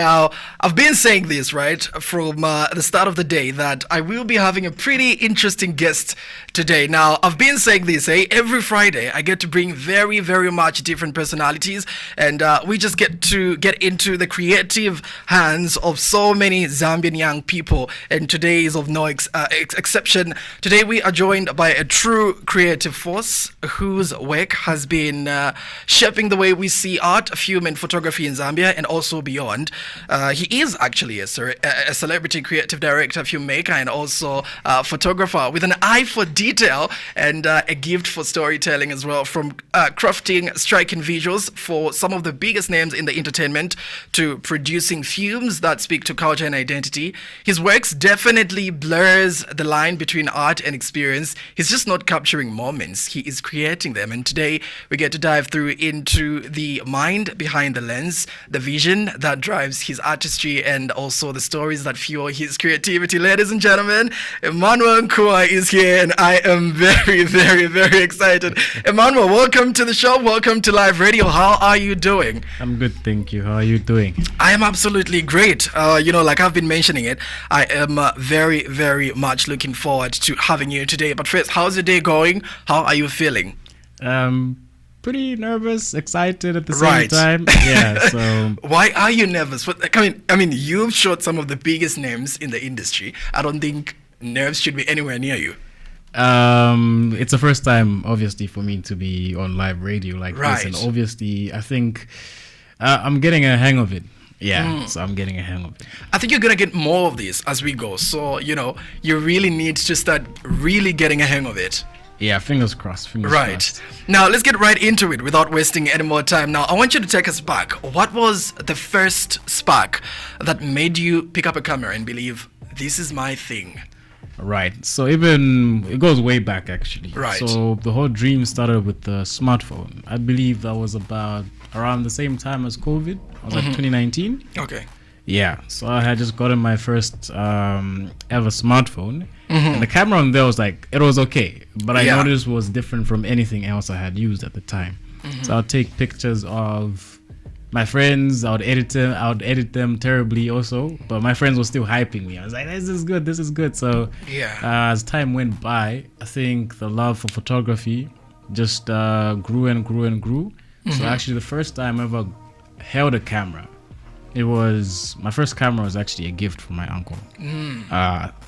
Now, I've been saying this, right, from the start of the day that I will be having a pretty interesting guest today. Now, I've been saying this, every Friday I get to bring very, very much different personalities, and we just get to get into the creative hands of so many Zambian young people, and today is of no exception. Today we are joined by a true creative force whose work has been shaping the way we see art, film, and photography in Zambia and also beyond. He is actually a celebrity creative director, filmmaker, and also photographer with an eye for detail and a gift for storytelling as well, from crafting striking visuals for some of the biggest names in the entertainment to producing films that speak to culture and identity. His works definitely blurs the line between art and experience. He's just not capturing moments, he is creating them. And today we get to dive through into the mind behind the lens, the vision that drives his artistry, and also the stories that fuel his creativity. Ladies and gentlemen, Emmanuel Nkhuwa is here, and I am very, very, very excited. Emmanuel, welcome to the show. Welcome to Live Radio. How are you doing? I'm good, thank you. How are you doing? I am absolutely great. Like I've been mentioning it, I am very, very much looking forward to having you today. But first, how's your day going? How are you feeling? Pretty nervous, excited at the same time. Yeah, so why are you nervous? I mean, you've shot some of the biggest names in the industry. I don't think nerves should be anywhere near you. It's the first time, obviously, for me to be on live radio like this, and obviously, I think I'm getting a hang of it. Yeah, so I'm getting a hang of it. I think you're gonna get more of this as we go. So you really need to start really getting a hang of it. Yeah, fingers crossed. Fingers crossed. Now, let's get right into it without wasting any more time. Now, I want you to take us back. What was the first spark that made you pick up a camera and believe, this is my thing? Right. So it goes way back, actually. Right. So the whole dream started with the smartphone. I believe that was about around the same time as COVID. I was like 2019. Okay. Yeah, so I had just gotten my first ever smartphone, and the camera on there was it was okay, but I noticed it was different from anything else I had used at the time. So I'd take pictures of my friends, I would edit them terribly also, but my friends were still hyping me. I was like, this is good. So as time went by, I think the love for photography just grew and grew and grew. So actually the first time I ever held a camera, my first camera was actually a gift from my uncle.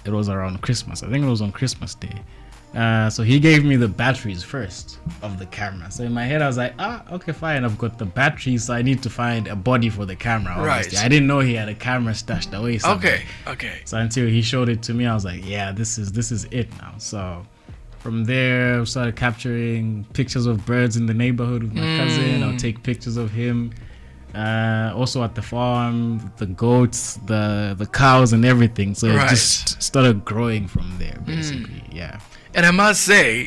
It was around Christmas. I think it was on Christmas Day. So he gave me the batteries first of the camera. So in my head I was like, okay, fine, I've got the batteries, so I need to find a body for the camera. Obviously. I didn't know he had a camera stashed away somewhere. Okay. So until he showed it to me, I was like, yeah, this is it now. So from there I started capturing pictures of birds in the neighborhood with my cousin. I'll take pictures of him. Also at the farm, the goats, the cows and everything. So it just started growing from there, basically. Yeah. And I must say,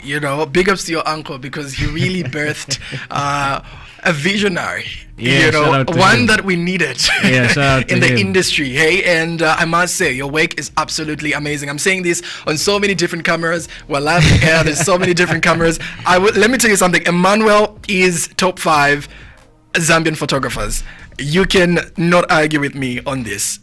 big ups to your uncle, because he really birthed a visionary, one that we needed in the industry. Hey, and I must say, your work is absolutely amazing. I'm saying this on so many different cameras. We're live on air. There's so many different cameras. Let me tell you something. Emmanuel is top 5 Zambian photographers. You can not argue with me on this.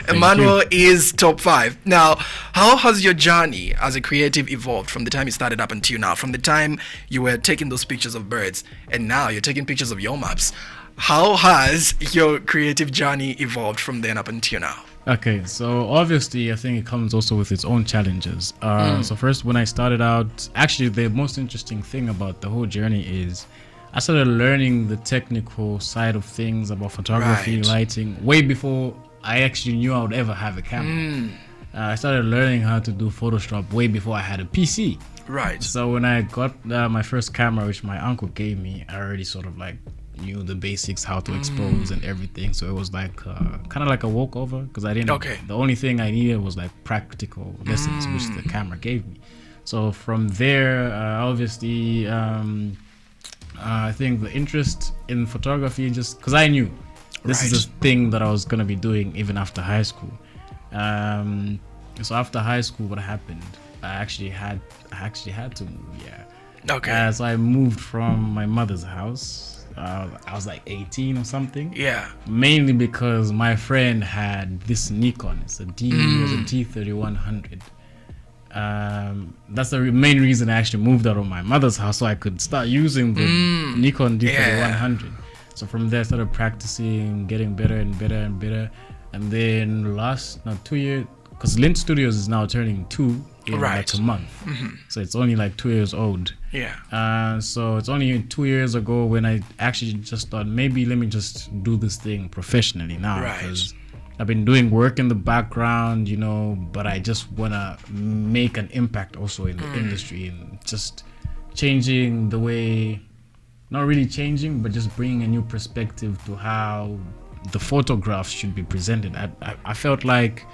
Emmanuel is top 5. Now, how has your journey as a creative evolved from the time you started up until now? From the time you were taking those pictures of birds and now you're taking pictures of your maps. How has your creative journey evolved from then up until now? Okay, so obviously I think it comes also with its own challenges. So first, when I started out, actually the most interesting thing about the whole journey is I started learning the technical side of things about photography, lighting, way before I actually knew I would ever have a camera. I started learning how to do Photoshop way before I had a PC. Right. So when I got my first camera, which my uncle gave me, I already sort of knew the basics, how to expose and everything. So it was kind of like a walkover, because I didn't. The only thing I needed was practical lessons, which the camera gave me. So from there, obviously. I think the interest in photography, just because I knew this is a thing that I was going to be doing even after high school. So after high school, what happened? I actually had to move. So I moved from my mother's house I was like 18 or something. Yeah. Mainly because my friend had this Nikon. It was a D3100. That's the main reason I actually moved out of my mother's house, so I could start using the Nikon D3100. So from there I started practicing, getting better and better and better. And then 2 years, because Lint Studios is now turning 2 in like a month. So it's only like 2 years old. Yeah. So it's only 2 years ago when I actually just thought, maybe let me just do this thing professionally now. Because I've been doing work in the background, but I just want to make an impact also in the industry and just changing the way, not really changing, but just bringing a new perspective to how the photographs should be presented. I felt like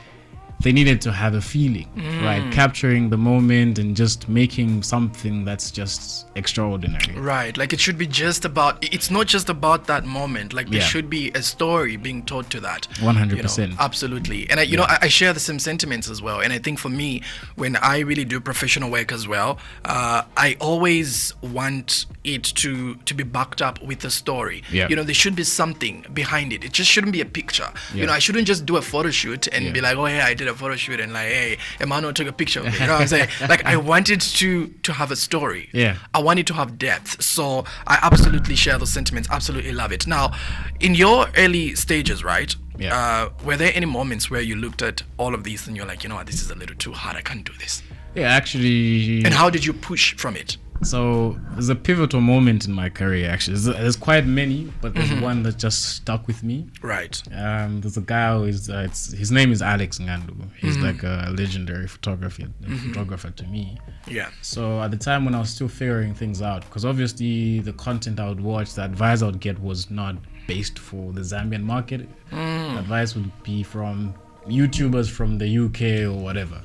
they needed to have a feeling, right? Capturing the moment and just making something that's just extraordinary. Right, like it should be just about, it's not just about that moment, like there should be a story being told to that. 100%. Absolutely. And I share the same sentiments as well. And I think for me, when I really do professional work as well, I always want it to be backed up with a story. There should be something behind it. It just shouldn't be a picture. I shouldn't just do a photo shoot and be like, oh yeah, I did a photo shoot and like, hey, Emmanuel took a picture of me. You know what I'm saying? Like I wanted to have a story. I want it to have depth. So I absolutely share those sentiments. Absolutely love it. Now, in your early stages, right? Were there any moments where you looked at all of these and you're like, you know what, this is a little too hard. I can't do this. Yeah, actually. And how did you push from it? So there's a pivotal moment in my career, actually. There's quite many, but there's one that just stuck with me. Right. There's a guy who is, his name is Alex Ngandu. He's like a legendary photographer to me. Yeah. So at the time when I was still figuring things out, because obviously the content I would watch, the advice I would get was not based for the Zambian market. The advice would be from YouTubers from the UK or whatever.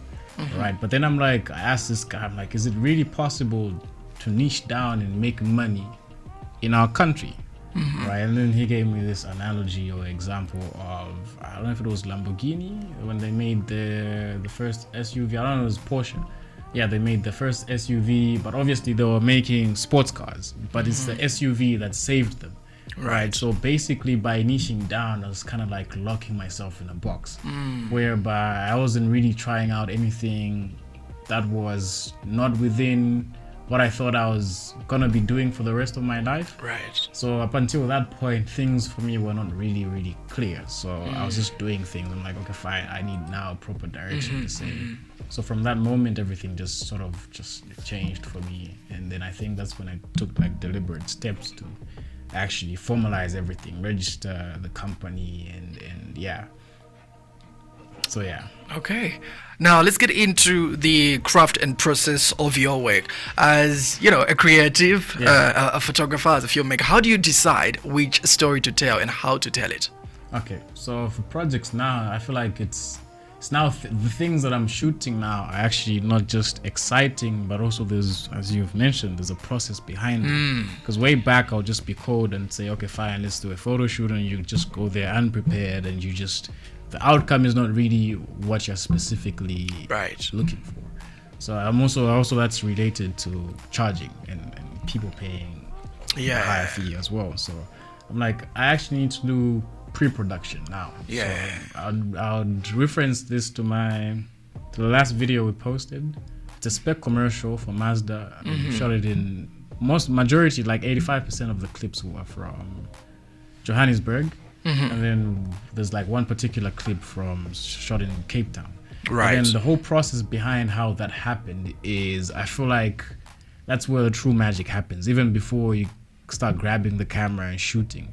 Right. But then I asked this guy, I'm like, is it really possible to niche down and make money in our country? Right. And then he gave me this analogy or example of, I don't know if it was Lamborghini when they made the first SUV. I don't know, it was Porsche. Yeah, they made the first SUV, but obviously they were making sports cars, but it's the SUV that saved them. Right. So basically by niching down, I was kind of like locking myself in a box, whereby I wasn't really trying out anything that was not within what I thought I was gonna be doing for the rest of my life. Right. So up until that point, things for me were not really, really clear. So I was just doing things. I'm like, okay, fine, I need now a proper direction to say. So from that moment, everything just sort of just changed for me. And then I think that's when I took like deliberate steps to actually formalize everything, register the company, and yeah. So yeah. Okay. Now let's get into the craft and process of your work. As a creative, a photographer, as a filmmaker, how do you decide which story to tell and how to tell it? Okay, so for projects now, I feel like it's now the things that I'm shooting now are actually not just exciting, but also there's, as you've mentioned, there's a process behind it. Because way back, I'll just be called and say, okay, fine, let's do a photo shoot, and you just go there unprepared, and the outcome is not really what you're specifically looking for. So I'm also that's related to charging and people paying a higher fee as well. So I'm like, I actually need to do pre-production now. So I'll reference this to the last video we posted. It's a spec commercial for Mazda. We shot it in majority, like 85% of the clips were from Johannesburg. And then there's like one particular clip shot in Cape Town. Right. And then the whole process behind how that happened is, I feel like that's where the true magic happens, even before you start grabbing the camera and shooting.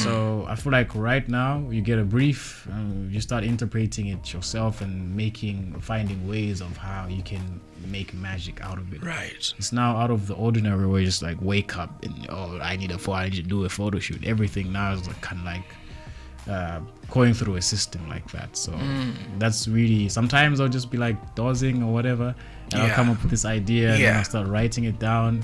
So I feel like right now you get a brief, you start interpreting it yourself and finding ways of how you can make magic out of it. Right. It's now out of the ordinary where you just like wake up and I need to do a photo shoot. Everything now is like kind of like going through a system like that. So that's really, sometimes I'll just be like dozing or whatever, and I'll come up with this idea and then I'll start writing it down,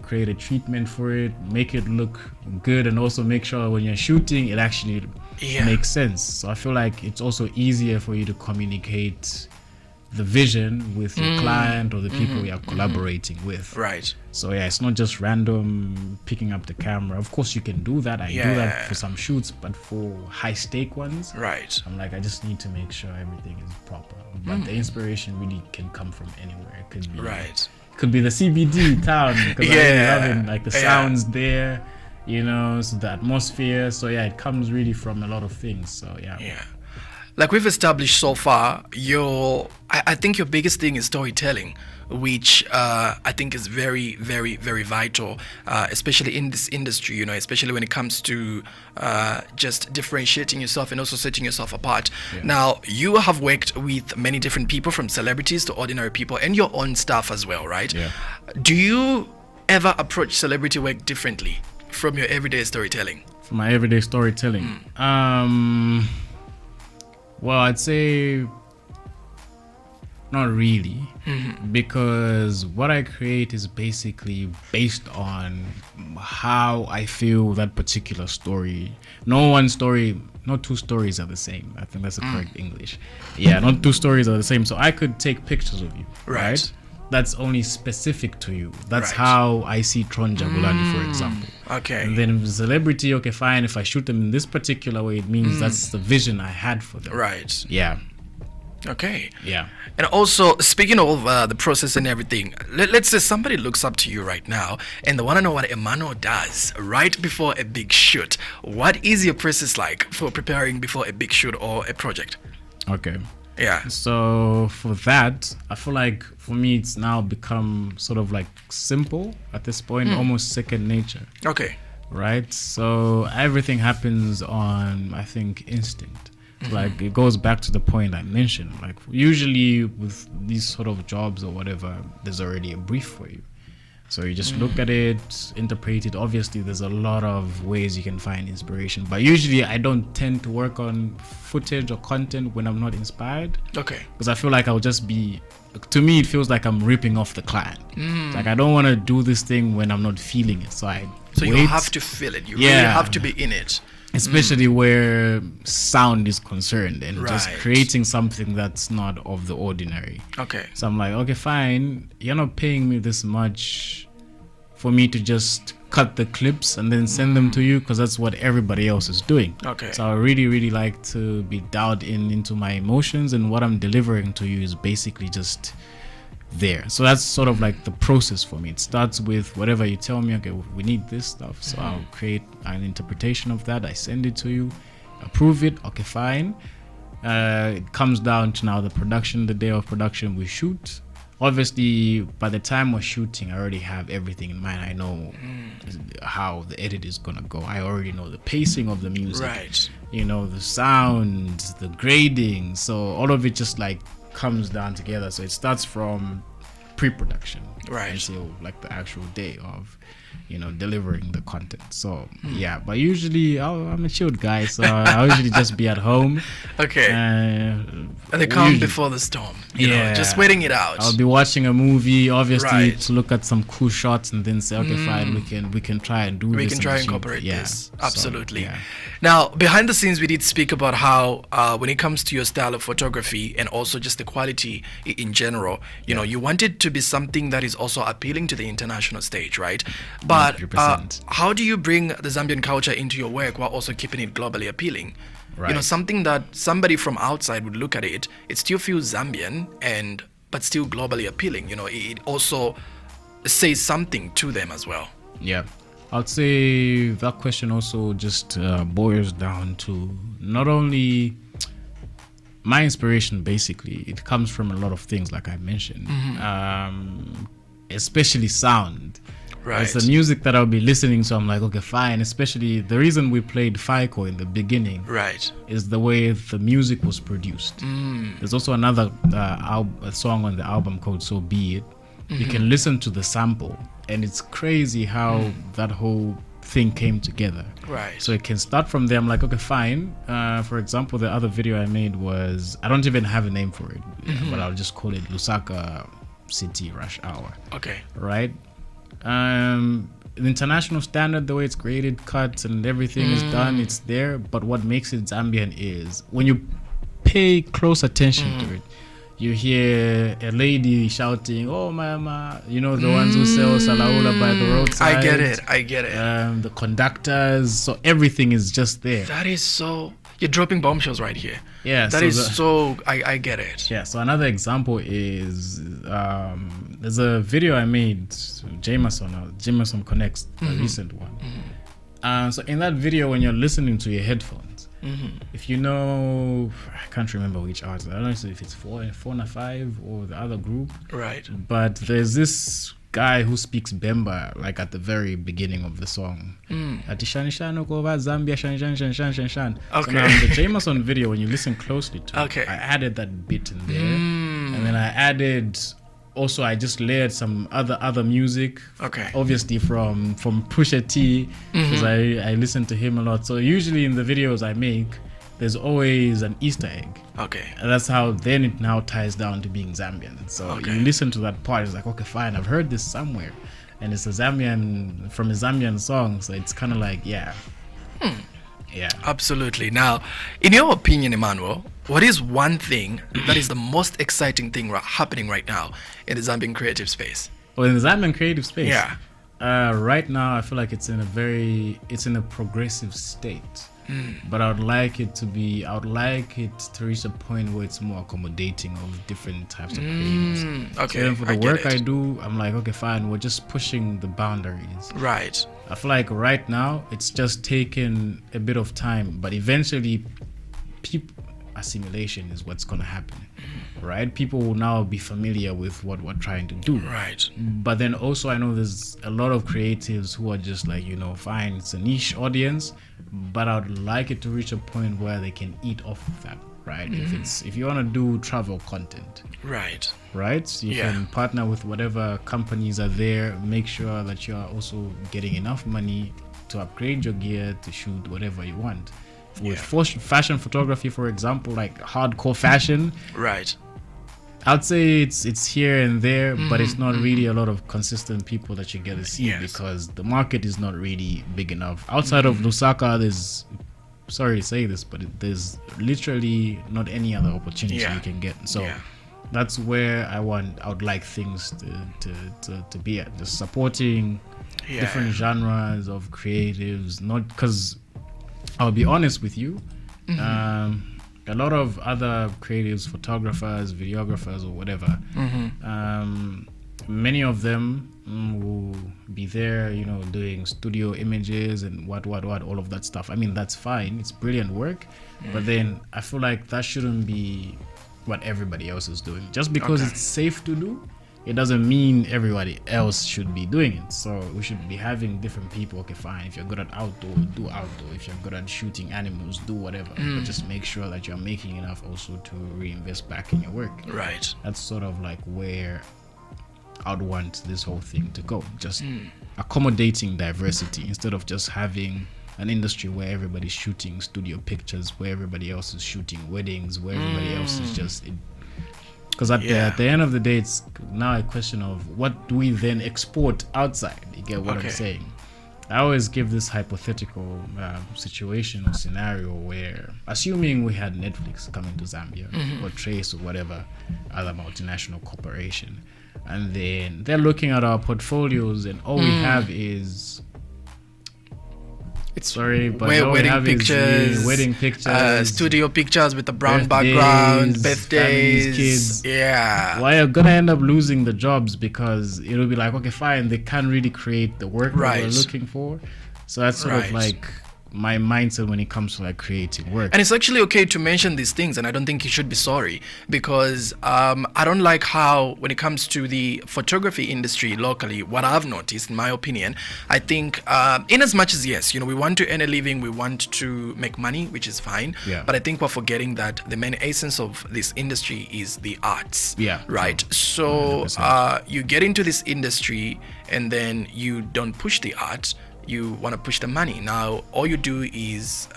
create a treatment for it, make it look good, and also make sure when you're shooting it actually makes sense. So I feel like it's also easier for you to communicate the vision with your client or the people you're collaborating with. Right. So yeah, it's not just random picking up the camera. Of course, you can do that. I do that for some shoots, but for high stake ones, right, I'm like, I just need to make sure everything is proper. But the inspiration really can come from anywhere. It could be could be the CBD town, because I really love it. Like the sounds there, you know, so the atmosphere. So yeah, it comes really from a lot of things. So yeah. Like we've established so far, I think your biggest thing is storytelling, which I think is very, very, very vital, especially in this industry, you know, especially when it comes to just differentiating yourself and also setting yourself apart. Now, you have worked with many different people, from celebrities to ordinary people, and your own staff as well, right? Do you ever approach celebrity work differently from your everyday storytelling? From my everyday storytelling? Well, I'd say not really, because what I create is basically based on how I feel that particular story. No two stories are the same. I think that's the correct English. Yeah, not two stories are the same. So I could take pictures of you, right? That's only specific to you. That's how I see Tron Jabulani, for example. Okay. And then with celebrity, okay, fine. If I shoot them in this particular way, it means that's the vision I had for them. Right. Yeah. Okay. Yeah. And also, speaking of the process and everything, let's say somebody looks up to you right now and they want to know what Emmanuel does right before a big shoot. What is your process like for preparing before a big shoot or a project? Okay. Yeah. So for that, I feel like for me it's now become sort of like simple at this point, almost second nature. Okay. Right? So everything happens on, I think, instinct. Like it goes back to the point I mentioned. Like usually with these sort of jobs or whatever, there's already a brief for you. So you just look at it, interpret it. Obviously, there's a lot of ways you can find inspiration. But usually, I don't tend to work on footage or content when I'm not inspired. Okay. Because I feel like I'll just be... To me, it feels like I'm ripping off the client. Like, I don't want to do this thing when I'm not feeling it. So you have to feel it. You really have to be in it. Especially where sound is concerned, and just creating something that's not of the ordinary. Okay. So I'm like, okay, fine. You're not paying me this much for me to just cut the clips and then send them to you, because that's what everybody else is doing. Okay. So I really, really like to be dialed into my emotions, and what I'm delivering to you is basically just there. So that's sort of like the process for me. It starts with whatever you tell me, okay, we need this stuff, so I'll create an interpretation of that. I send it to you, approve it, okay, fine. It comes down to now the production, the day of production, we shoot. Obviously, by the time we're shooting, I already have everything in mind. I know how the edit is gonna go. I already know the pacing of the music, you know, the sound, the grading. So all of it just like comes down together. So it starts from pre-production until like the actual day of, you know, delivering the content. So yeah, but usually I'm a chilled guy, so I usually just be at home. Okay. And the calm before the storm. You know, just waiting it out. I'll be watching a movie, obviously, to look at some cool shots and then say, okay, fine, we can try and do this. We can try and incorporate this. Absolutely. So, now, behind the scenes, we did speak about how when it comes to your style of photography and also just the quality in general, you know, you want it to be something that is also appealing to the international stage, right? But how do you bring the Zambian culture into your work while also keeping it globally appealing? You know, something that somebody from outside would look at it still feels Zambian but still globally appealing. You know, it also says something to them as well. Yeah. I'd say that question also just boils down to not only my inspiration. Basically, it comes from a lot of things, like I mentioned, especially sound. It's the music that I'll be listening to. I'm like, okay, fine. Especially the reason we played FICO in the beginning is the way the music was produced. There's also another a song on the album called So Be It. You can listen to the sample, and it's crazy how that whole thing came together. So it can start from there. I'm like, okay, fine. For example, the other video I made was, I don't even have a name for it, but I'll just call it Lusaka City Rush Hour. Okay. Right? The international standard, the way it's graded, cuts, and everything is done, it's there. But what makes it Zambian is when you pay close attention to it, you hear a lady shouting, "Oh mama," you know, the ones who sell salaula by the roadside. I get it. The conductors, so everything is just there. That is so. You're dropping bombshells right here. Yeah, I get it. Yeah, so another example is there's a video I made, Jameson Connects, the recent one. So in that video, when you're listening to your headphones, if you know, I can't remember which artist, I don't know if it's 4 or 5 or the other group. Right. But there's this guy who speaks Bemba like at the very beginning of the song. Ati shan shan ukova Zambia shan shan shan shan shan shan. Okay. So now in the Jameson video, when you listen closely to Okay. it, I added that bit in there, and then I added. Also, I just layered some other music. Okay. Obviously from Pusha T, because I listen to him a lot. So usually in the videos I make, there's always an Easter egg. Okay. And that's how then it now ties down to being Zambian. So you listen to that part, it's like, okay, fine, I've heard this somewhere, and it's a Zambian song. So it's kind of like, yeah. Absolutely. Now, in your opinion, Emmanuel, what is one thing that is the most exciting thing happening right now in the Zambian creative space? Well, in the Zambian creative space, yeah. Right now I feel like it's in a progressive state. But I would like it to reach a point where it's more accommodating of different types of creatives. Okay. So then for the work I do, I'm like, okay, fine, we're just pushing the boundaries. Right. I feel like right now it's just taken a bit of time, but eventually assimilation is what's going to happen, right? People will now be familiar with what we're trying to do. Right. But then also I know there's a lot of creatives who are just like, fine, it's a niche audience, but I would like it to reach a point where they can eat off of that, right? If you want to do travel content, right, so you can partner with whatever companies are there, make sure that you are also getting enough money to upgrade your gear to shoot whatever you want. With fashion photography, for example, like hardcore fashion, right, I'd say it's here and there, but it's not really a lot of consistent people that you get to see because the market is not really big enough. Outside of Lusaka, there's, sorry to say this, but there's literally not any other opportunity you can get. So that's where I would like things to be at, just supporting different genres of creatives, not because I'll be honest with you, a lot of other creatives, photographers, videographers, or whatever, many of them will be there, doing studio images and what, all of that stuff. I mean, that's fine. It's brilliant work. But then I feel like that shouldn't be what everybody else is doing. Just because it's safe to do, it doesn't mean everybody else should be doing it. So we should be having different people. Okay, fine. If you're good at outdoor, do outdoor. If you're good at shooting animals, do whatever. But just make sure that you're making enough also to reinvest back in your work. Right. That's sort of like where I'd want this whole thing to go. Just accommodating diversity instead of just having an industry where everybody's shooting studio pictures, where everybody else is shooting weddings, where everybody else is just... Because at the end of the day, it's now a question of what do we then export outside? You get what I'm saying? I always give this hypothetical situation or scenario where, assuming we had Netflix coming to Zambia or Trace or whatever other multinational corporation, and then they're looking at our portfolios and all we have is... wedding pictures, studio pictures with a brown background, birthdays, kids. Yeah. Well, you're gonna end up losing the jobs because it'll be like, okay, fine, they can't really create the work that we're looking for. So that's sort of like my mindset when it comes to like creating work. And it's actually okay to mention these things, and I don't think you should be sorry, because I don't like how, when it comes to the photography industry locally, what I've noticed, in my opinion, I think in as much as yes, we want to earn a living, we want to make money, which is fine, but I think we're forgetting that the main essence of this industry is the arts, right? So you get into this industry and then you don't push the art, you want to push the money. Now all you do is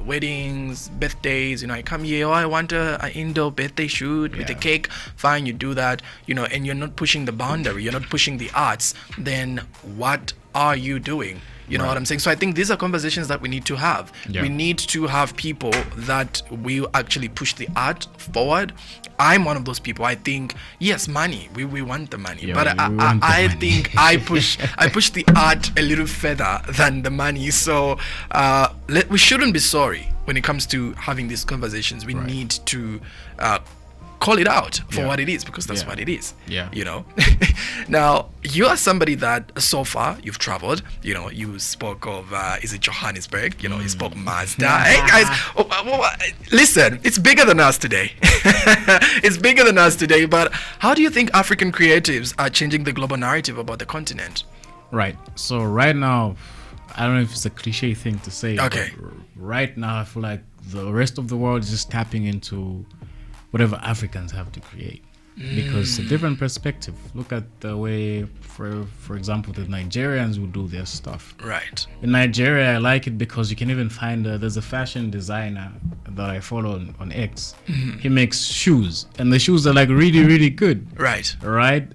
weddings, birthdays. I come here, I want an indoor birthday shoot with a cake. Fine, you do that, and you're not pushing the boundary, you're not pushing the arts. Then what are you doing? You know what I'm saying? So I think these are conversations that we need to have. Yeah. We need to have people that will actually push the art forward. I'm one of those people. I think, yes, money. We want the money, Yeah, but we want the I money. think I push the art a little further than the money. So we shouldn't be sorry when it comes to having these conversations. We need to call it out for what it is, because that's what it is. Yeah. You know. Now, you are somebody that so far you've traveled. You know, you spoke of is it Johannesburg? You know, you spoke Mazda. Hey guys, listen, it's bigger than us today. It's bigger than us today. But how do you think African creatives are changing the global narrative about the continent? Right. So right now, I don't know if it's a cliche thing to say. Okay. But right now, I feel like the rest of the world is just tapping into whatever Africans have to create, because it's a different perspective. Look at the way, for example, the Nigerians will do their stuff. Right. In Nigeria, I like it because you can even find there's a fashion designer that I follow on X. He makes shoes, and the shoes are like really, really good. Right. Right.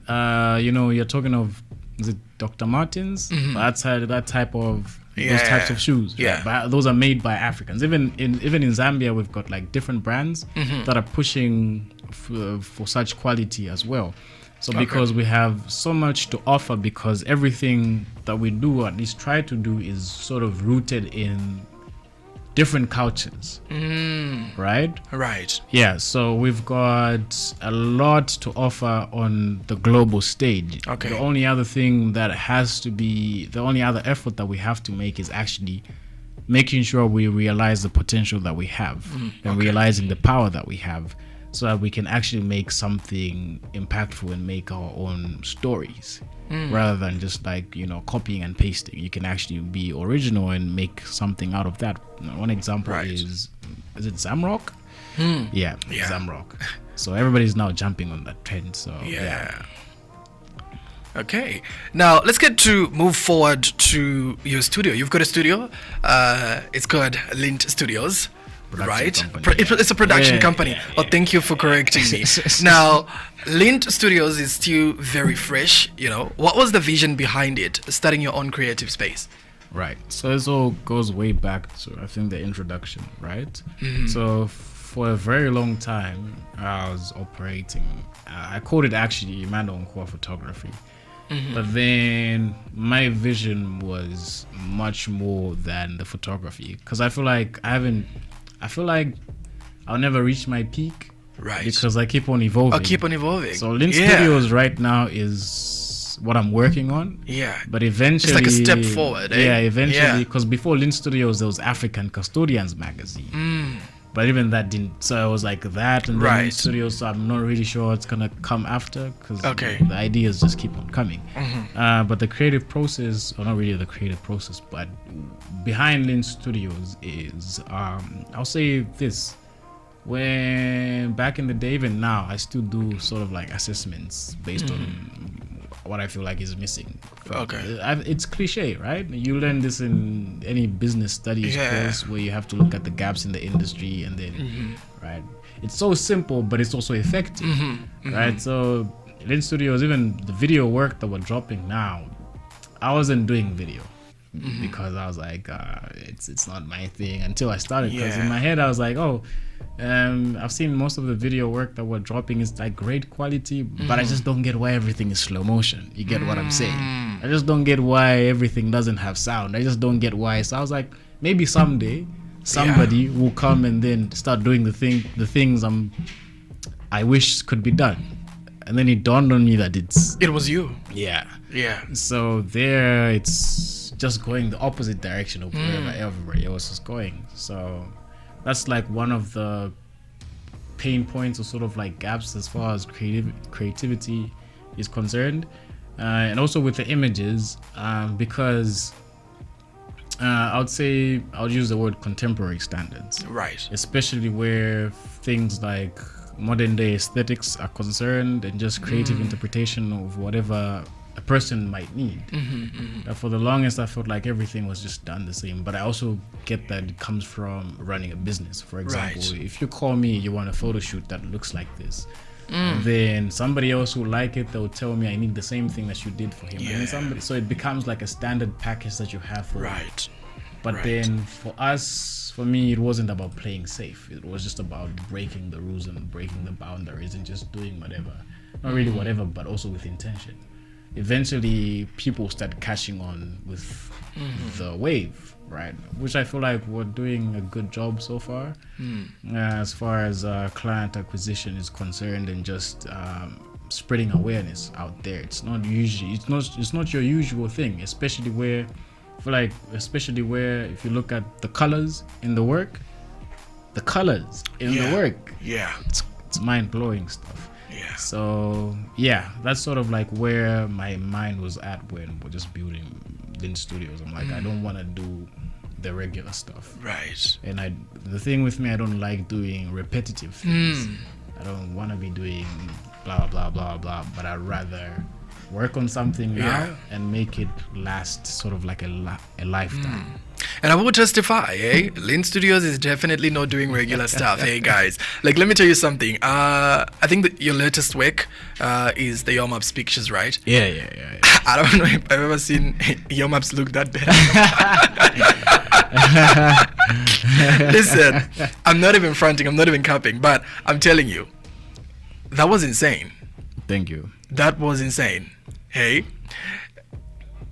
You know, you're talking of, is it Dr. Martens? That's that type of those types of shoes. Yeah. Right? But those are made by Africans. Even in Zambia, we've got like different brands that are pushing for such quality as well. So because we have so much to offer, because everything that we do, at least try to do, is sort of rooted in different cultures. Right? Right. Yeah, so we've got a lot to offer on the global stage. Okay. The only other thing that the only other effort that we have to make is actually making sure we realize the potential that we have and realizing the power that we have, so that we can actually make something impactful and make our own stories. Rather than just like, you know, copying and pasting. You can actually be original and make something out of that. One example is it Zamrock? Yeah, Zamrock. So everybody's now jumping on that trend. So yeah. Okay. Now let's move forward to your studio. You've got a studio. It's called Lint Studios. Right, it's a production company. Oh, thank you for correcting me. Now, Lint Studios is still very fresh. You know, what was the vision behind it, starting your own creative space? Right. So this all goes way back to, I think, the introduction. Right. So for a very long time, I was operating. I called it actually Emmanuel Nkhuwa Photography. But then my vision was much more than the photography, because I feel like I'll never reach my peak. Right. Because I keep on evolving. So Lint Studios right now is what I'm working on. Yeah. But eventually, it's like a step forward. Yeah, eventually, because before Lint Studios, there was African Custodians magazine. But even that didn't. So it was like that, and then Lint Studios. So I'm not really sure what's gonna come after, because the ideas just keep on coming. But the creative process, or not really the creative process, but behind Lint Studios is, I'll say this: when back in the day, even now, I still do sort of like assessments based on what I feel like is missing. It's cliche, right? You learn this in any business studies course, where you have to look at the gaps in the industry, and then right, it's so simple, but it's also effective. Right? So Lint Studios, even the video work that we're dropping now, I wasn't doing video because I was like, it's not my thing until I started, because in my head I was like, I've seen most of the video work that we're dropping is like great quality, but I just don't get why everything is slow motion. You get what I'm saying? I just don't get why everything doesn't have sound. I just don't get why. So I was like, maybe someday somebody will come and then start doing the things I wish could be done. And then it dawned on me that it was you. Yeah. So there, it's just going the opposite direction of wherever everybody else is going. So that's like one of the pain points, or sort of like gaps as far as creativity is concerned, and also with the images, because I would say I'll use the word contemporary standards, right? Especially where things like modern day aesthetics are concerned, and just creative interpretation of whatever a person might need. For the longest, I felt like everything was just done the same, but I also get that it comes from running a business. For example, if you call me, you want a photo shoot that looks like this, And then somebody else who like it, they'll tell me I need the same thing that you did for him. Yeah. And somebody, so it becomes like a standard package that you have for Right. But then for me, it wasn't about playing safe. It was just about breaking the rules and breaking the boundaries and just doing whatever. Not really whatever, but also with intention. Eventually, people start catching on with the wave, right? Which I feel like we're doing a good job so far. As far as client acquisition is concerned and just spreading awareness out there. It's not your usual thing, especially where if you look at the colors in the work, Yeah. it's mind-blowing stuff. Yeah. So yeah, that's sort of like where my mind was at when we're just building Lint Studios. I'm like, I don't want to do the regular stuff. Right. And the thing with me, I don't like doing repetitive things. I don't want to be doing blah blah blah blah, but I'd rather work on something now and make it last sort of like a lifetime. And I will testify, Lint Studios is definitely not doing regular stuff, hey guys. Like, let me tell you something. I think that your latest work is the Yomaps pictures, right? Yeah. I don't know if I've ever seen Yomaps look that bad. Listen, I'm not even fronting, I'm not even capping, but I'm telling you, that was insane. Thank you. That was insane. Hey?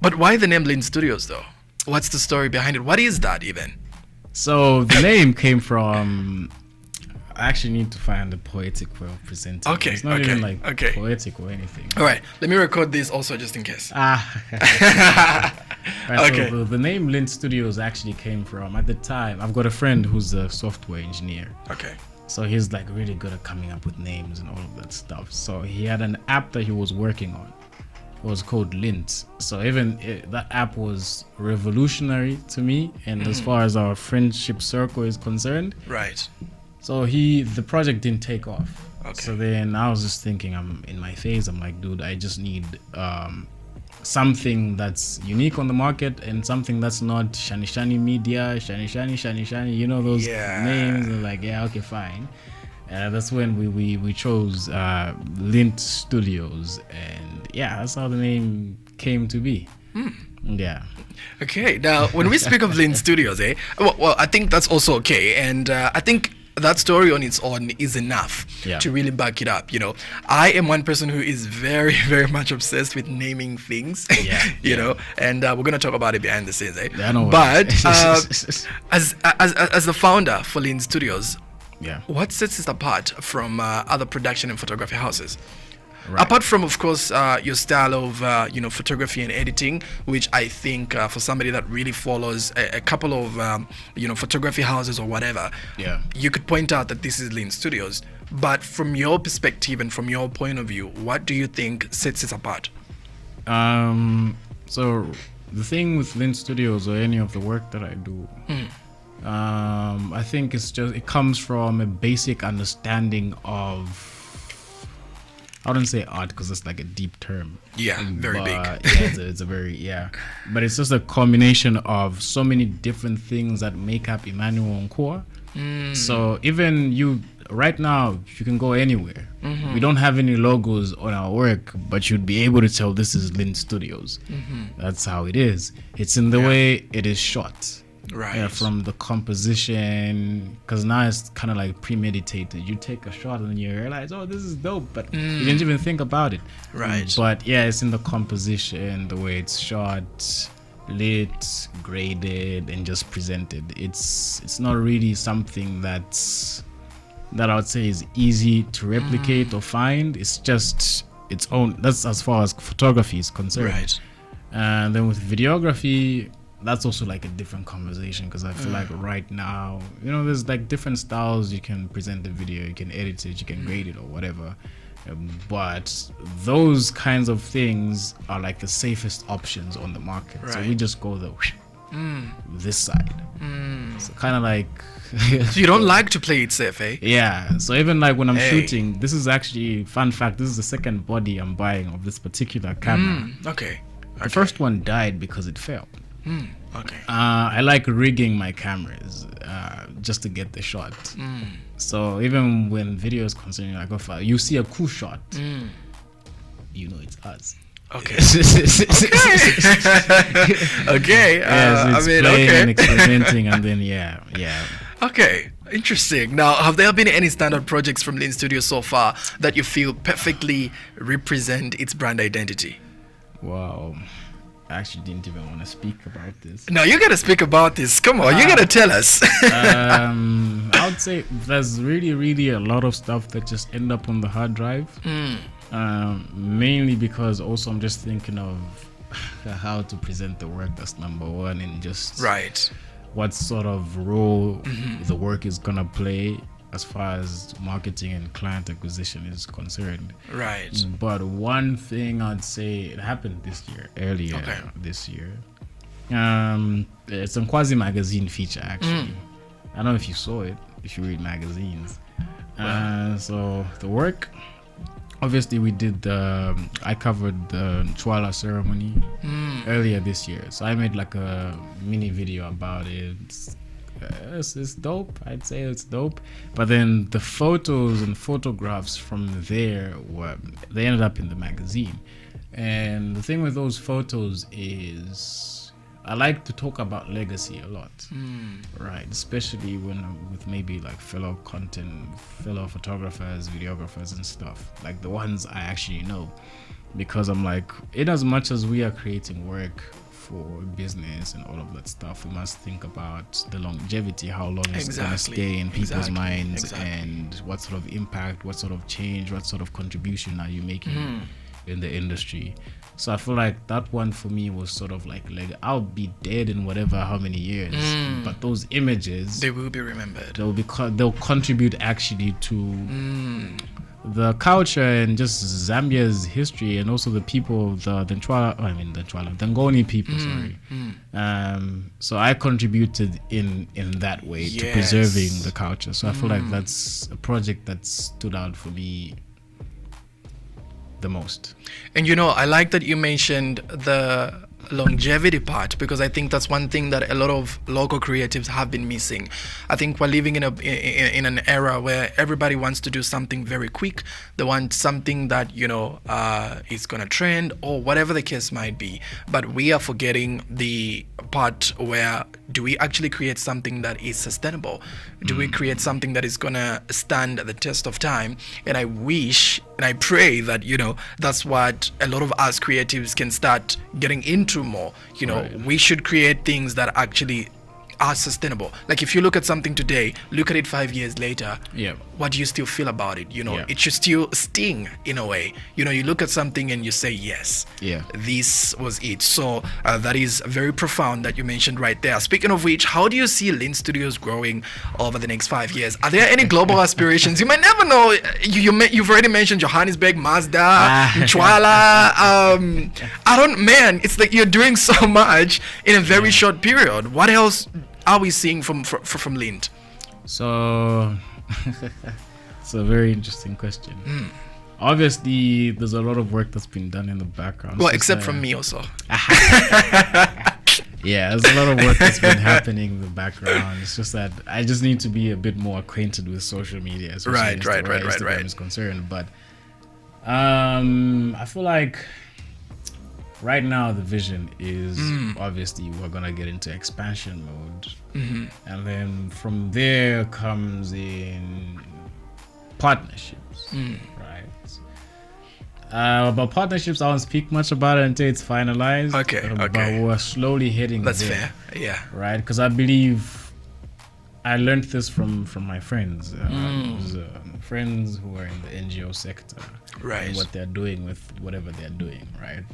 But why the name Lint Studios though? What's the story behind it? What is that even? So the name came from. I actually need to find a poetic way of presenting. Okay, It's not okay, even like okay. poetic or anything. All right, let me record this also just in case. Right, Okay. So the name Lint Studios actually came from, at the time, I've got a friend who's a software engineer. Okay. So he's like really good at coming up with names and all of that stuff. So he had an app that he was working on. It was called Lint. So that app was revolutionary to me. And as far as our friendship circle is concerned, Right. so the project didn't take off. Okay. So then I was just thinking, I'm in my phase. I'm like, dude, I just need something that's unique on the market and something that's not shani media, shani. You know those names. And like, yeah, okay, fine. That's when we chose Lint Studios, and yeah, that's how the name came to be. Yeah. Okay. Now, when we speak of Lint Studios, well, I think that's also okay, and I think that story on its own is enough to really back it up. You know, I am one person who is very, very much obsessed with naming things. You know, and we're gonna talk about it behind the scenes. I know. But as the founder for Lint Studios, what sets it apart from other production and photography houses? Right. Apart from, of course, your style of photography and editing, which I think for somebody that really follows a couple of photography houses or whatever, you could point out that this is Lint Studios. But from your perspective and from your point of view, what do you think sets it apart? So the thing with Lint Studios or any of the work that I do, I think it comes from a basic understanding of, I wouldn't say art because it's like a deep term. Yeah, very big. It's a very, but it's just a combination of so many different things that make up Emmanuel Nkhuwa. So even right now, you can go anywhere. We don't have any logos on our work, but you'd be able to tell this is Lint Studios. That's how it is. It's in the way it is shot. Right. From the composition, because now it's kind of like premeditated. You take a shot and you realize, oh, this is dope, but you didn't even think about it. Right. But yeah, it's in the composition, the way it's shot, lit, graded, and just presented. It's not really something that I would say is easy to replicate or find. It's just its own. That's as far as photography is concerned. Right. And then with videography, that's also like a different conversation, because I feel like right now, there's like different styles. You can present the video, you can edit it, you can grade it or whatever. But those kinds of things are like the safest options on the market. Right. So we just go this side. So kind of like... So you don't like to play it safe, eh? Yeah. So even like when I'm shooting, this is actually, fun fact, this is the second body I'm buying of this particular camera. Okay. The first one died because it failed. Okay. I like rigging my cameras just to get the shot. So even when video is concerned, like if you see a cool shot, you know it's us. Okay. Okay. I mean, playing and experimenting, and then yeah. Okay, interesting. Now, have there been any standout projects from Lint Studios so far that you feel perfectly represent its brand identity? Wow. I actually didn't even want to speak about this. No, you gotta speak about this. Come on, you gotta tell us. I would say there's really a lot of stuff that just end up on the hard drive. Mainly because also I'm just thinking of how to present the work. That's number one, and just what sort of role the work is gonna play as far as marketing and client acquisition is concerned. Right. But one thing I'd say, it happened earlier this year. It's a Quasi magazine feature actually. I don't know if you saw it, if you read magazines. So the work, obviously we did I covered the Chwala ceremony earlier this year. So I made like a mini video about it. It's dope. I'd say it's dope. But then the photos and photographs from there they ended up in the magazine. And the thing with those photos is I like to talk about legacy a lot, right? Especially when I'm with maybe like fellow photographers, videographers and stuff, like the ones I actually know, because I'm like, in as much as we are creating work for business and all of that stuff, we must think about the longevity, how long it's going to stay in people's minds, and what sort of impact, what sort of change, what sort of contribution are you making in the industry. So I feel like that one for me was sort of like I'll be dead in whatever how many years, but those images, they will be remembered. They'll contribute actually to the culture and just Zambia's history, and also the people, the Ngoni people. So I contributed in that way to preserving the culture. So I feel like that's a project that stood out for me the most. And you know, I like that you mentioned the longevity part, because I think that's one thing that a lot of local creatives have been missing. I think we're living in an era where everybody wants to do something very quick. They want something that, you know, is gonna trend or whatever the case might be. But we are forgetting the part where, do we actually create something that is sustainable? Do we create something that is gonna stand the test of time? And I wish and I pray that, you know, that's what a lot of us creatives can start getting into more. You know, we should create things that actually are sustainable. Like if you look at something today, look at it 5 years later, what do you still feel about it? You know, it should still sting in a way. You know, you look at something and you say, yes, this was it. So that is very profound that you mentioned right there. Speaking of which, how do you see Lint Studios growing over the next 5 years? Are there any global aspirations? You might never know. You've already mentioned Johannesburg, Mazda, Chwala. It's like you're doing so much in a very short period. What else are we seeing from Lint? So it's a very interesting question. Obviously there's a lot of work that's been done in the background, well, except from me also. There's a lot of work that's been happening in the background. It's just that I just need to be a bit more acquainted with social media, especially Instagram is concerned. But I feel like right now the vision is obviously we're gonna get into expansion mode, and then from there comes in partnerships, right? About partnerships, I won't speak much about it until it's finalized. But we're slowly heading there. That's fair, right? Because I believe I learned this from my friends, friends who are in the NGO sector, and what they're doing with whatever they're doing, right?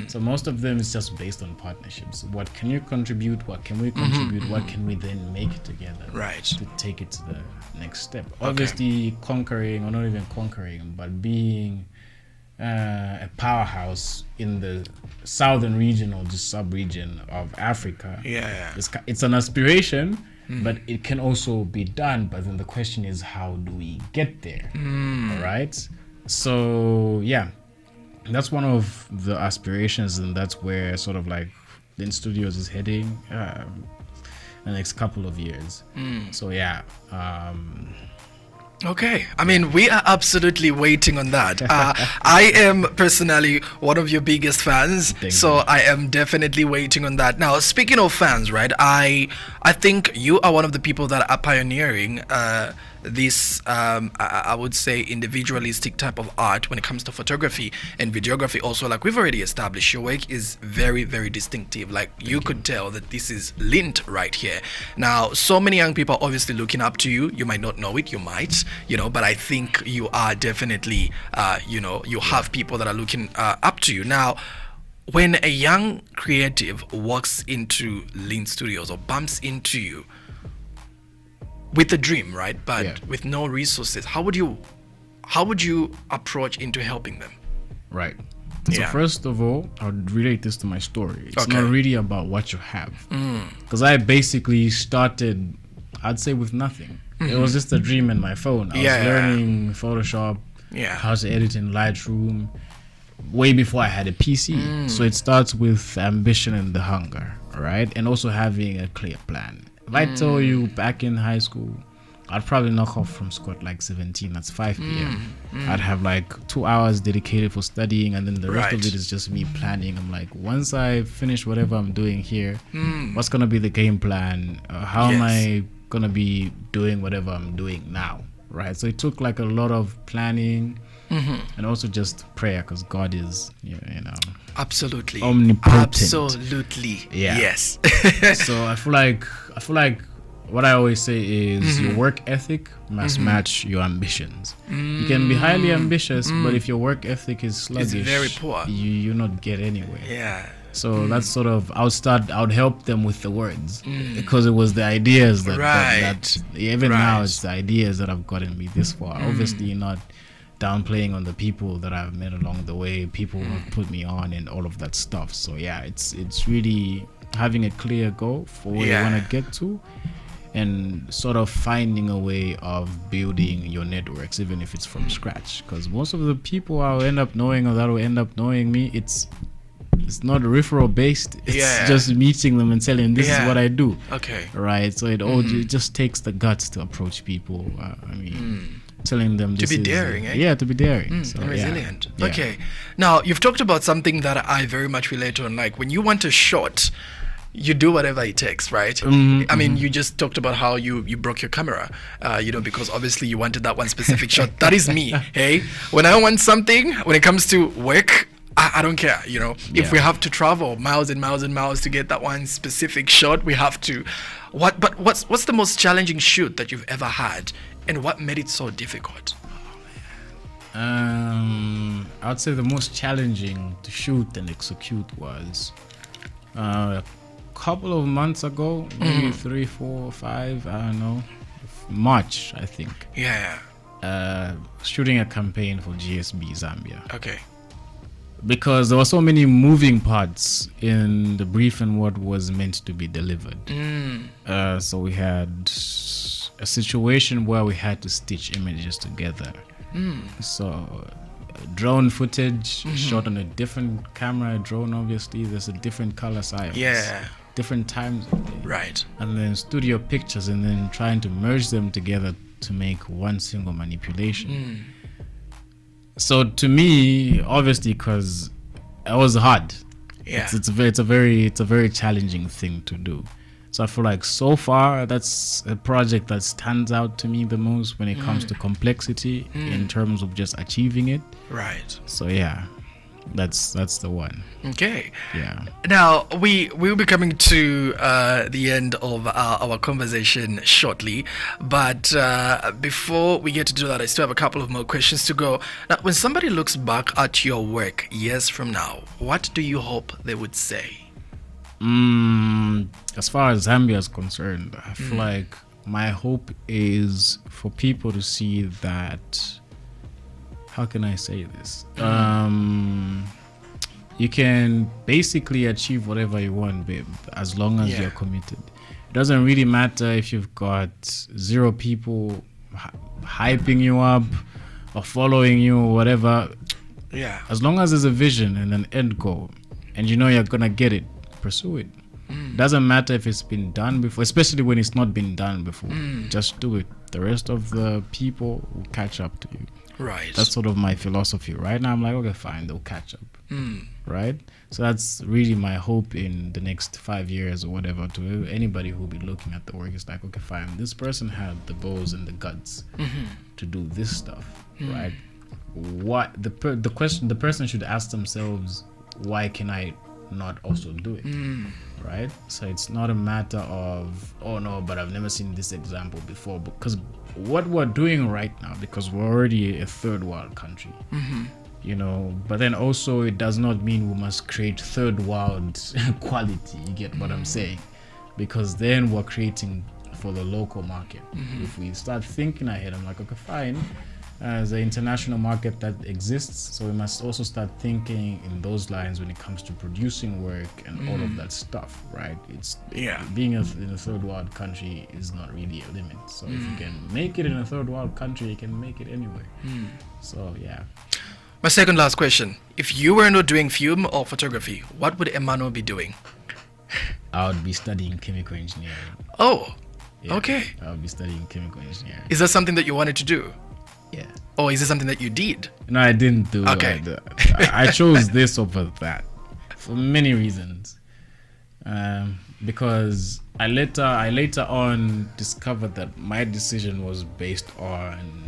So most of them is just based on partnerships. What can you contribute? What can we contribute? What can we then make together, to take it to the next step? Obviously, conquering, or not even conquering, but being a powerhouse in the southern region or just sub-region of Africa. It's an aspiration. But it can also be done. But then the question is, how do we get there? All right. So that's one of the aspirations, and that's where sort of like Lint Studios is heading the next couple of years. So Okay. I mean, we are absolutely waiting on that. I am personally one of your biggest fans, so I am definitely waiting on that. Now, speaking of fans, right? I think you are one of the people that are pioneering this, I would say, individualistic type of art when it comes to photography and videography. Also, like we've already established, your work is very, very distinctive. Like you could tell that this is Lint right here. Now, so many young people are obviously looking up to you. You might not know it, you might, but I think you are definitely, you have people that are looking up to you. Now, when a young creative walks into Lint Studios or bumps into you with a dream, right, but with no resources, how would you approach into helping them? Right. So first of all, I would relate this to my story. It's not really about what you have, because I basically started, I'd say, with nothing. It was just a dream in my phone. I was learning Photoshop, how to edit in Lightroom, way before I had a PC. So it starts with ambition and the hunger, right? And also having a clear plan. If I tell you back in high school, I'd probably knock off from school at like 17, that's 5 p.m. I'd have like 2 hours dedicated for studying, and then the rest of it is just me planning. I'm like, once I finish whatever I'm doing here, what's going to be the game plan? How am I going to be doing whatever I'm doing now? Right? So it took like a lot of planning and also just prayer, because God is, absolutely omnipotent. Absolutely. Yes. So I feel like what I always say is your work ethic must match your ambitions. You can be highly ambitious, but if your work ethic is sluggish, it's very poor, you not get anywhere. So that's sort of, I would help them with the words, because it was the ideas that even now it's the ideas that have gotten me this far. Obviously not downplaying on the people that I've met along the way, people who have put me on and all of that stuff. So it's really having a clear goal for where you want to get to, and sort of finding a way of building your networks, even if it's from scratch. Because most of the people I'll end up knowing, or that will end up knowing me, it's not referral based. It's just meeting them and telling them, this is what I do. Okay. Right. So it just takes the guts to approach people. Telling them this to be daring, to be daring. So, resilient. Okay. Now, you've talked about something that I very much relate on. Like when you want a shot, you do whatever it takes, right? I mean, you just talked about how you broke your camera, because obviously you wanted that one specific shot. That is me. Hey, when I want something, when it comes to work, I don't care. If we have to travel miles and miles and miles to get that one specific shot, we have to. What's the most challenging shoot that you've ever had, and what made it so difficult? I'd say the most challenging to shoot and execute was a couple of months ago, maybe 3, 4, 5, I don't know, March, I think. Shooting a campaign for GSB Zambia. Okay. Because there were so many moving parts in the brief and what was meant to be delivered. So we had a situation where we had to stitch images together. So drone footage shot on a different camera, drone obviously, there's a different color science. Different times of day. Right. And then studio pictures, and then trying to merge them together to make one single manipulation. So to me, obviously, because it was hard. It's a very challenging thing to do. So I feel like so far that's a project that stands out to me the most when it comes to complexity in terms of just achieving it. Right. So that's the one. Okay. Yeah. Now we will be coming to the end of our conversation shortly, but before we get to do that, I still have a couple of more questions to go. Now, when somebody looks back at your work years from now, what do you hope they would say? As far as Zambia is concerned, I feel like my hope is for people to see that, how can I say this? You can basically achieve whatever you want, babe, as long as you're committed. It doesn't really matter if you've got 0 people hyping you up or following you or whatever. As long as there's a vision and an end goal, and you're gonna get it, pursue it. Doesn't matter if it's been done before, especially when it's not been done before. Just do it. The rest of the people will catch up to you. Right. That's sort of my philosophy. Right now, I'm like, okay, fine, they'll catch up. Right? So that's really my hope in the next 5 years or whatever. To anybody who'll be looking at the work, it's like, okay, fine, this person had the balls and the guts to do this stuff, right? What the person should ask themselves, why can I not also do it? Right? So it's not a matter of, oh no, but I've never seen this example before, because what we're doing right now, because we're already a third world country, you know, but then also it does not mean we must create third world quality. You get what I'm saying? Because then we're creating for the local market. If we start thinking ahead, I'm like, okay, fine, as an international market that exists, so we must also start thinking in those lines when it comes to producing work and all of that stuff, right? It's being in a third world country is not really a limit. So if you can make it in a third world country, you can make it anywhere. So yeah. My second last question: if you were not doing film or photography, what would Emmanuel be doing? I would be studying chemical engineering. Oh, Yeah, okay. I would be studying chemical engineering. Is that something that you wanted to do? Yeah. Or is it something that you did? No, I didn't do Okay. I chose this over that for many reasons. Because I later on discovered that my decision was based on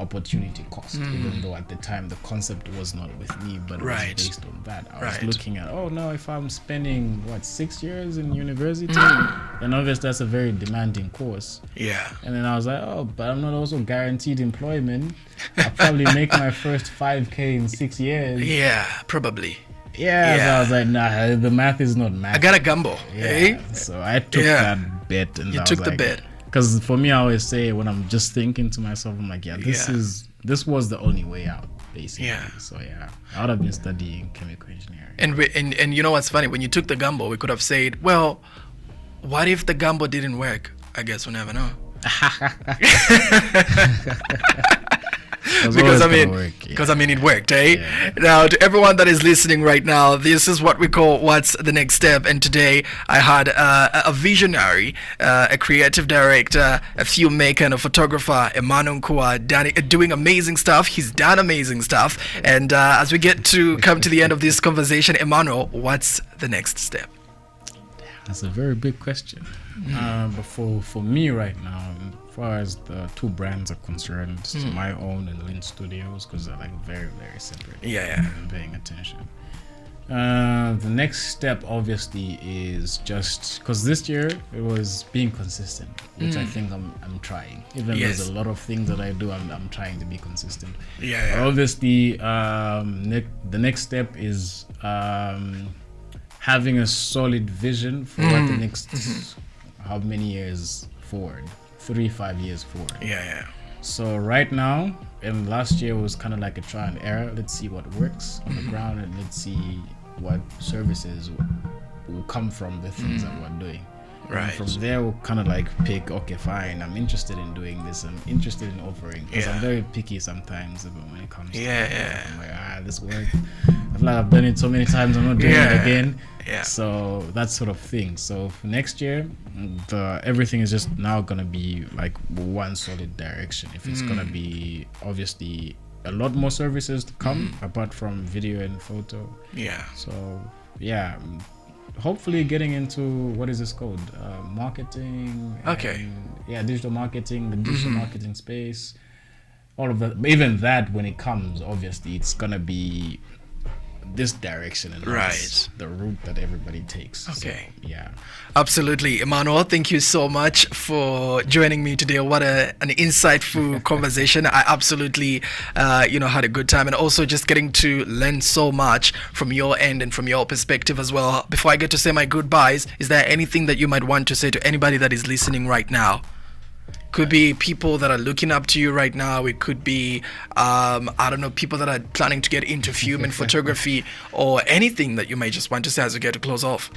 opportunity cost, even though at the time the concept was not with me, but it Right. was based on that. I Right. was looking at, oh no, if I'm spending 6 years in university, then obviously that's a very demanding course. Yeah. And then I was like, oh, but I'm not also guaranteed employment. I'll probably make my first 5K in 6 years. Yeah, probably. Yeah, so Yeah. I was like, nah, the math is not math. I got a gamble, eh? So I took Yeah. that bet. And You I was took the like, bet. Because for me, I always say when I'm just thinking to myself, I'm like, Yeah. this was the only way out, basically. Yeah. So yeah, I would have been studying chemical engineering. And you know what's funny? When you took the gamble, we could have said, well, what if the gamble didn't work? I guess we'll never know. Because I mean, it worked, eh? Yeah. Now, to everyone that is listening right now, this is what we call What's the Next Step. And today I had a visionary, a creative director, a filmmaker, and a photographer, Emmanuel Nkhuwa, doing amazing stuff. He's done amazing stuff. And as we get to come to the end of this conversation, Emmanuel, what's the next step? That's a very big question. But for me right now, as far as the two brands are concerned, it's my own and Lint Studios, because they're like very, very separate. Yeah. I'm paying attention. The next step obviously is just because this year it was being consistent, which I think I'm trying. Even Yes. there's a lot of things that I do, I'm trying to be consistent. Yeah. Obviously, the next step is having a solid vision for what the next how many years forward, 3-5 years forward. Yeah. So right now, and last year was kind of like a try and error. Let's see what works on the ground, and let's see what services will come from the things that we're doing. Right. And from there, we'll kind of like pick, okay, fine, I'm interested in doing this. I'm interested in offering. Because I'm very picky sometimes when it comes to Yeah. I'm like, this work. I feel like I've done it so many times, I'm not doing it again. Yeah. So that sort of thing. So for next year, everything is just now gonna be like one solid direction. If it's gonna be obviously a lot more services to come apart from video and photo. Yeah. So yeah, hopefully getting into what is this called? Marketing. Okay. Digital marketing, the digital marketing space. All of that. Even that, when it comes, obviously it's gonna be this direction and that's the route that everybody takes. Okay. So, yeah. Absolutely. Emmanuel, thank you so much for joining me today. What an insightful conversation. I absolutely, had a good time, and also just getting to learn so much from your end and from your perspective as well. Before I get to say my goodbyes, is there anything that you might want to say to anybody that is listening right now? Could be people that are looking up to you right now. It could be, people that are planning to get into film and photography, or anything that you may just want to say as we get to close off.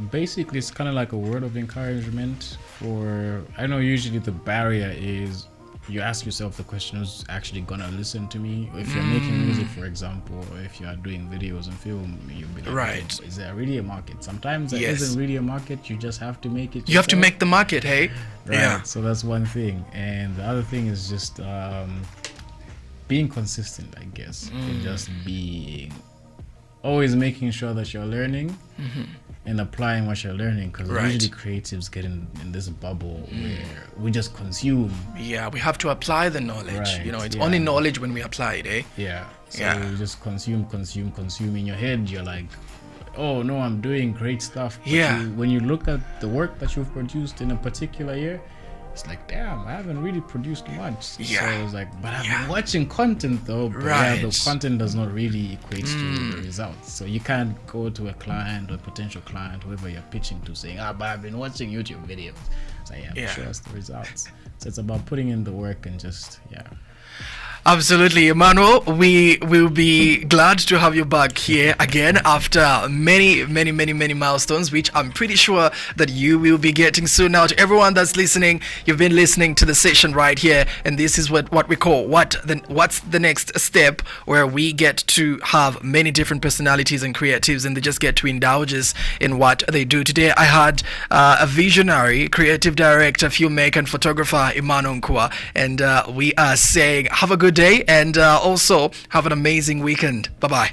Basically, it's kind of like a word of encouragement for, I know usually the barrier is you ask yourself the question, who's actually gonna listen to me? If you're making music, for example, or if you are doing videos and film, you'll be like, Right. okay, is there really a market? Sometimes there Yes. isn't really a market. You just have to make it. You have to yourself. make the market, hey? Right. Yeah. So that's one thing, and the other thing is just being consistent, I guess, and just being always making sure that you're learning and applying what you're learning, because Right. usually creatives get in this bubble where we just consume. Yeah, we have to apply the knowledge. Right, You know, it's yeah. only knowledge when we apply it, eh? Yeah. So Yeah. you just consume. In your head, you're like, oh no, I'm doing great stuff. But Yeah. when you look at the work that you've produced in a particular year, it's like, damn, I haven't really produced much. Yeah. So it's like, but I've Yeah. been watching content though. But Right. yeah, the content does not really equate to the results. So you can't go to a client or a potential client, whoever you're pitching to, saying, but I've been watching YouTube videos. So yeah, show us the results. So it's about putting in the work and just, Absolutely, Emmanuel. We will be glad to have you back here again after many milestones, which I'm pretty sure that you will be getting soon. Now, to everyone that's listening, you've been listening to the session right here, and this is what we call what's the next step, where we get to have many different personalities and creatives, and they just get to indulge us in what they do. Today, I had a visionary, creative director, filmmaker, and photographer, Emmanuel Nkhuwa, and we are saying have a good day, and also have an amazing weekend. Bye-bye.